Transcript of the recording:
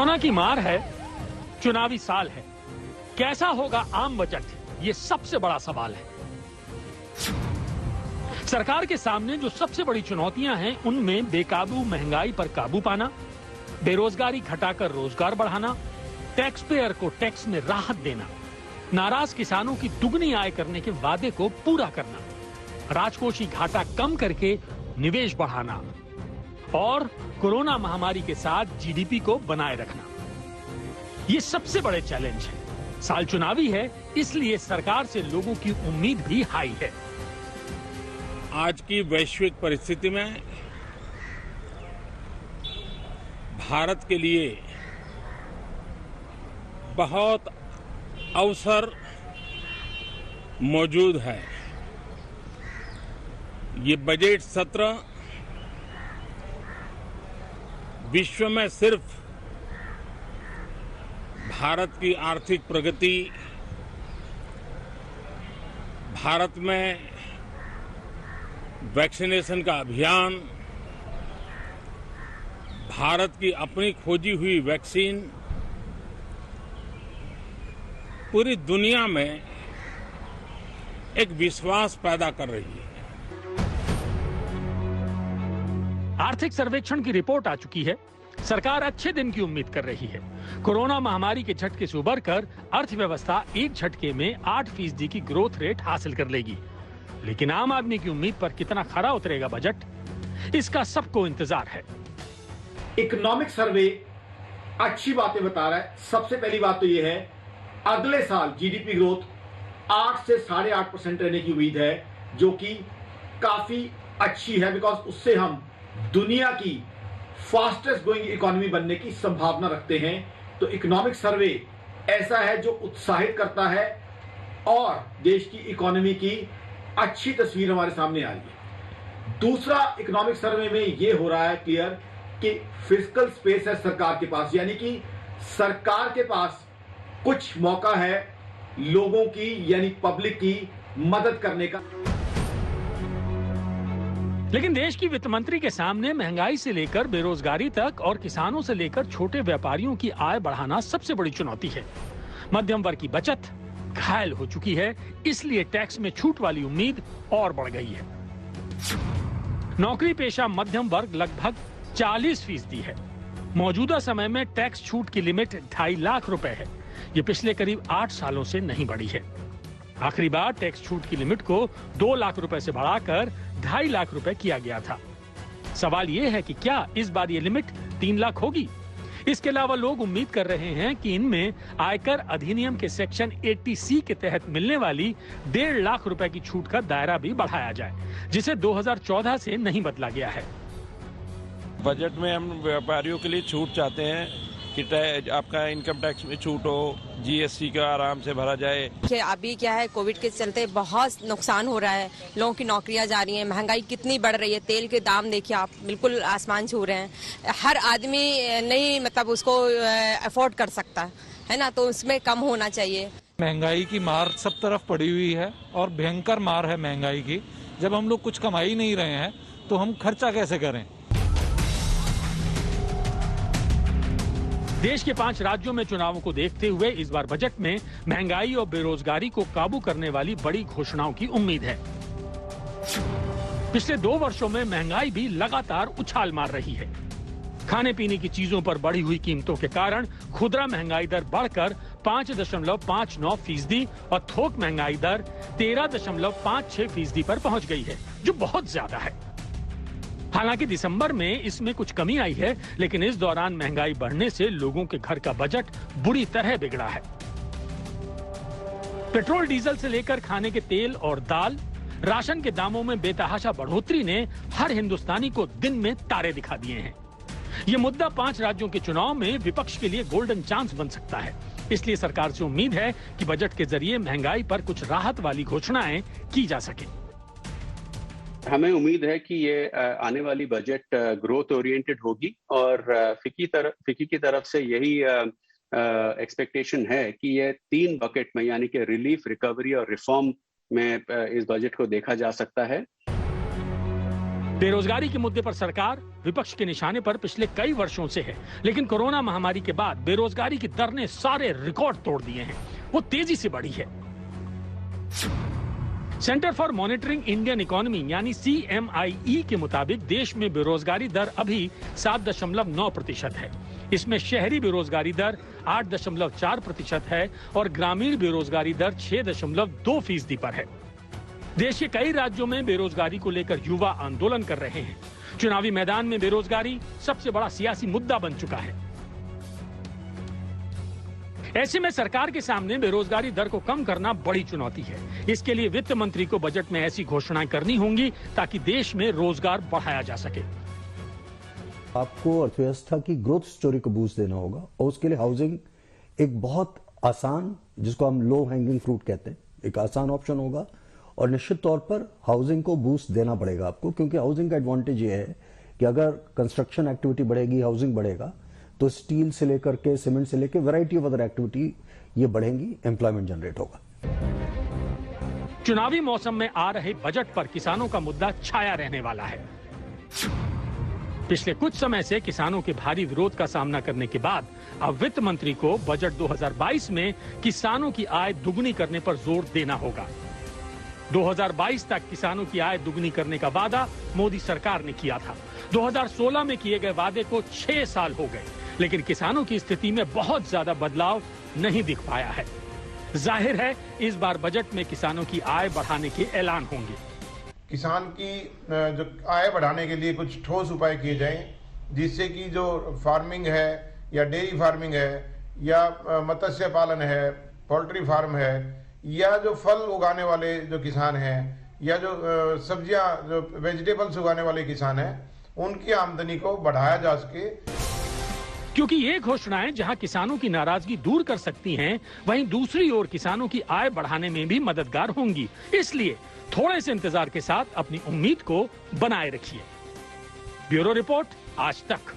Corona की मार है, चुनावी साल है, कैसा होगा आम बजट, ये सबसे बड़ा सवाल है। सरकार के सामने जो सबसे बड़ी चुनौतियां हैं, उनमें बेकाबू महंगाई पर काबू पाना, बेरोजगारी घटाकर रोजगार बढ़ाना, टैक्स पेयर को टैक्स में राहत देना, नाराज किसानों की दुगनी आय करने के वादे को पूरा करना, राजकोषीय घाटा कम करके निवेश बढ़ाना और कोरोना महामारी के साथ जीडीपी को बनाए रखना। ये सबसे बड़े चैलेंज हैं। साल चुनावी है, इसलिए सरकार से लोगों की उम्मीद भी हाई है। आज की वैश्विक परिस्थिति में भारत के लिए बहुत अवसर मौजूद है। ये बजट सत्र विश्व में सिर्फ भारत की आर्थिक प्रगति, भारत में वैक्सीनेशन का अभियान, भारत की अपनी खोजी हुई वैक्सीन पूरी दुनिया में एक विश्वास पैदा कर रही है। आर्थिक सर्वेक्षण की रिपोर्ट आ चुकी है। सरकार अच्छे दिन की उम्मीद कर रही है। कोरोना महामारी के झटके से उबरकर अर्थव्यवस्था एक झटके में 8% की ग्रोथ रेट हासिल कर लेगी। लेकिन आम आदमी की उम्मीद पर कितना खरा उतरेगा बजट, इसका सबको इंतजार है। इकोनॉमिक सर्वे अच्छी बातें बता रहा है। सबसे पहली बात तो यह है, अगले साल जीडीपी ग्रोथ 8 से 8.5% रहने की उम्मीद है, जो कि काफी अच्छी है, बिकॉज उससे हम दुनिया की फास्टेस्ट ग्रोइंग इकोनॉमी बनने की संभावना रखते हैं। तो इकोनॉमिक सर्वे ऐसा है जो उत्साहित करता है और देश की इकोनॉमी की अच्छी तस्वीर हमारे सामने आ रही है। दूसरा, इकोनॉमिक सर्वे में यह हो रहा है क्लियर कि फिस्कल स्पेस है सरकार के पास, यानी कि सरकार के पास कुछ मौका है लोगों की यानी पब्लिक की मदद करने का। लेकिन देश की वित्त मंत्री के सामने महंगाई से लेकर बेरोजगारी तक और किसानों से लेकर छोटे व्यापारियों की आय बढ़ाना सबसे बड़ी चुनौती है। मध्यम वर्ग की बचत घायल हो चुकी है, इसलिए टैक्स में छूट वाली उम्मीद और बढ़ गई है। नौकरी पेशा मध्यम वर्ग लगभग 40% है। मौजूदा समय में टैक्स छूट की लिमिट 2.5 लाख रुपए है। ये पिछले करीब 8 सालों से नहीं बढ़ी है। आखिरी बार टैक्स छूट की लिमिट को 2 लाख रुपए से बढ़ाकर 2.5 लाख रुपए किया गया था। सवाल यह है कि क्या इस बार ये लिमिट 3 लाख होगी? इसके अलावा लोग उम्मीद कर रहे हैं कि इनमें आयकर अधिनियम के सेक्शन 80C के तहत मिलने वाली 1.5 लाख रुपए की छूट का दायरा भी बढ़ाया जाए, जिसे 2014 से नहीं बदला गया है। बजट में हम व्यापारियों के लिए छूट चाहते हैं कि आपका इनकम टैक्स में छूट हो, जीएसटी का आराम से भरा जाए। अभी क्या है, कोविड के चलते बहुत नुकसान हो रहा है, लोगों की नौकरियां जा रही हैं, महंगाई कितनी बढ़ रही है, तेल के दाम देखिए आप, बिल्कुल आसमान छू रहे हैं। हर आदमी नहीं मतलब उसको अफोर्ड कर सकता है ना, तो उसमें कम होना चाहिए। महंगाई की मार सब तरफ पड़ी हुई है और भयंकर मार है महंगाई की। जब हम लोग कुछ कमा ही नहीं रहे हैं तो हम खर्चा कैसे करें? देश के 5 राज्यों में चुनावों को देखते हुए इस बार बजट में महंगाई और बेरोजगारी को काबू करने वाली बड़ी घोषणाओं की उम्मीद है। पिछले 2 वर्षों में महंगाई भी लगातार उछाल मार रही है। खाने पीने की चीजों पर बढ़ी हुई कीमतों के कारण खुदरा महंगाई दर बढ़कर 5.59% और थोक महंगाई दर 13.56% पर पहुंच गई है, जो बहुत ज्यादा है। हालांकि दिसंबर में इसमें कुछ कमी आई है, लेकिन इस दौरान महंगाई बढ़ने से लोगों के घर का बजट बुरी तरह बिगड़ा है। पेट्रोल डीजल से लेकर खाने के तेल और दाल, राशन के दामों में बेतहाशा बढ़ोतरी ने हर हिंदुस्तानी को दिन में तारे दिखा दिए हैं। ये मुद्दा 5 राज्यों के चुनाव में विपक्ष के लिए गोल्डन चांस बन सकता है। इसलिए सरकार से उम्मीद है कि बजट के जरिए महंगाई पर कुछ राहत वाली घोषणाएं की जा सके। हमें उम्मीद है कि ये आने वाली बजट ग्रोथ ओरिएंटेड होगी और फिक्की की तरफ से यही एक्सपेक्टेशन है कि ये 3 बकेट में यानी कि रिलीफ, रिकवरी और रिफॉर्म में इस बजट को देखा जा सकता है। बेरोजगारी के मुद्दे पर सरकार विपक्ष के निशाने पर पिछले कई वर्षों से है, लेकिन कोरोना महामारी के बाद बेरोजगारी की दर ने सारे रिकॉर्ड तोड़ दिए हैं। वो तेजी से बढ़ी है। Centre for monitoring Indian economy यानी CMIE के मुताबिक देश में बेरोजगारी दर अभी 7.9% है। इसमें शहरी बेरोजगारी दर 8.4% है और ग्रामीण बेरोजगारी दर 6.2% पर है। देश के कई राज्यों में बेरोजगारी को लेकर युवा आंदोलन कर रहे हैं। चुनावी मैदान में बेरोजगारी सबसे बड़ा सियासी मुद्दा बन चुका है। ऐसे में सरकार के सामने बेरोजगारी दर को कम करना बड़ी चुनौती है। इसके लिए वित्त मंत्री को बजट में ऐसी घोषणाएं करनी होंगी ताकि देश में रोजगार बढ़ाया जा सके। आपको अर्थव्यवस्था की ग्रोथ स्टोरी को बूस्ट देना होगा और उसके लिए हाउसिंग एक बहुत आसान, जिसको हम लो हैंगिंग फ्रूट कहते हैं, एक आसान ऑप्शन होगा और निश्चित तौर पर हाउसिंग को बूस्ट देना पड़ेगा आपको, क्योंकि हाउसिंग का एडवांटेज ये है कि अगर कंस्ट्रक्शन एक्टिविटी बढ़ेगी, हाउसिंग बढ़ेगा, तो स्टील से लेकर के सीमेंट से लेकर वैरायटी ऑफ अदर एक्टिविटी ये बढ़ेंगी, एम्प्लॉयमेंट जनरेट होगा। चुनावी मौसम में आ रहे बजट पर किसानों का मुद्दा छाया रहने वाला है। पिछले कुछ समय से किसानों के भारी विरोध का सामना करने के बाद अब वित्त मंत्री को बजट 2022 में किसानों की आय दुगुनी करने पर जोर देना होगा। 2022 तक किसानों की आय दुगनी करने का वादा मोदी सरकार ने किया था। 2016 में किए गए वादे को 6 साल हो गए, लेकिन किसानों की स्थिति में बहुत ज्यादा बदलाव नहीं दिख पाया है। जाहिर है इस बार बजट में किसानों की आय बढ़ाने के ऐलान होंगे। किसान की जो आय बढ़ाने के लिए कुछ ठोस उपाय किए जाएं, जिससे कि जो फार्मिंग है या डेयरी फार्मिंग है या मत्स्य पालन है, पोल्ट्री फार्म है, या जो फल उगाने वाले जो किसान हैं या जो सब्जियां, जो वेजिटेबल्स उगाने वाले किसान हैं, उनकी आमदनी को बढ़ाया जा सके। क्योंकि ये घोषणाएं जहां किसानों की नाराजगी दूर कर सकती हैं, वहीं दूसरी ओर किसानों की आय बढ़ाने में भी मददगार होंगी। इसलिए थोड़े से इंतजार के साथ अपनी उम्मीद को बनाए रखिए। ब्यूरो रिपोर्ट, आज तक।